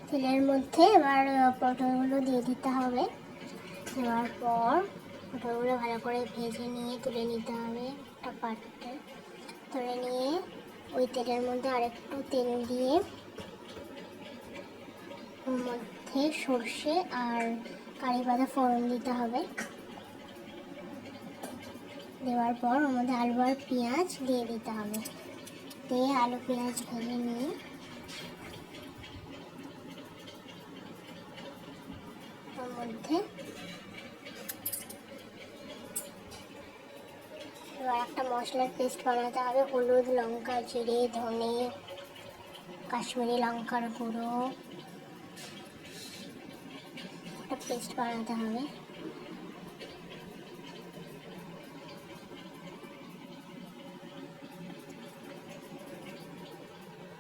তেলের মধ্যে এবার পটলগুলো দিয়ে দিতে হবে। দেওয়ার পর পটলগুলো ভালো করে ভেজে নিয়ে তুলে নিতে হবে একটা পাত্রে। তুলে নিয়ে ওই তেলের মধ্যে আরেকটু তেল দিয়ে ওর মধ্যে সর্ষে আর কারি পাতা ফোড়ন দিতে হবে। দেওয়ার পর ওর মধ্যে আলু আর পেঁয়াজ দিয়ে দিতে হবে। দিয়ে আলু পেঁয়াজ ভেজে নিয়ে ওর মধ্যে এবার একটা মশলার পেস্ট বানাতে হবে। হলুদ, লঙ্কা, জিরে, ধনে, কাশ্মীরি লঙ্কার গুঁড়ো একটা পেস্ট বানাতে হবে।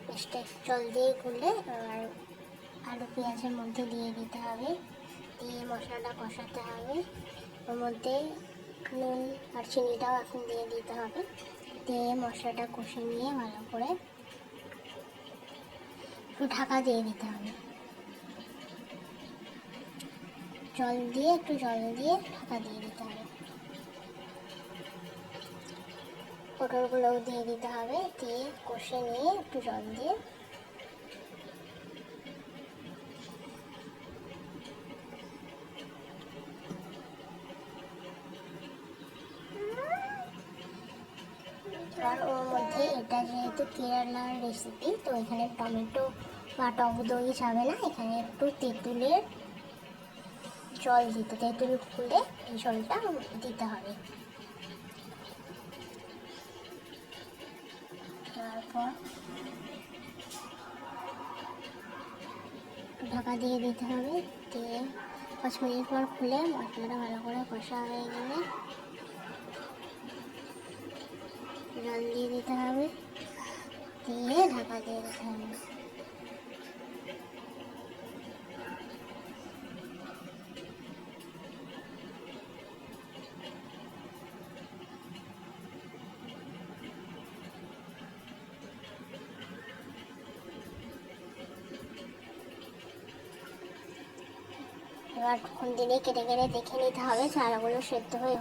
পেস্টটা জল দিয়ে গুলে এবার আলু পেঁয়াজের মধ্যে দিয়ে দিতে হবে। দিয়ে মশলাটা কষাতে হবে। ওর মধ্যে নুন আর চিনিটাও এখন দিয়ে দিতে হবে। দিয়ে মশলাটা কষে নিয়ে ভালো করে একটু ঢাকা দিয়ে দিতে হবে। একটু জল দিয়ে ঢাকা দিয়ে দিতে হবে। পটলগুলোও দিয়ে দিতে হবে। দিয়ে কষে নিয়ে একটু জল দিয়ে আর ওর মধ্যে এটা যেহেতু কেরালার রেসিপি, তো এখানে টমেটো বা টক দই যাবে না, এখানে একটু তেঁতুলের জল তেঁতুল খুলে এই জলটা দিতে হবে। তারপর ঢাকা দিয়ে দিতে হবে। দিয়ে 5 মিনিট পর খুলে মশলাটা ভালো করে কষা হয়ে গেলে জল দিয়ে দিতে হবে। দিয়ে ঢাকা দিয়ে দিতে হবে। এবার খুন্তি দিয়ে কেটে কেটে দেখে নিতে হবে চারাগুলো সেদ্ধ হয়ে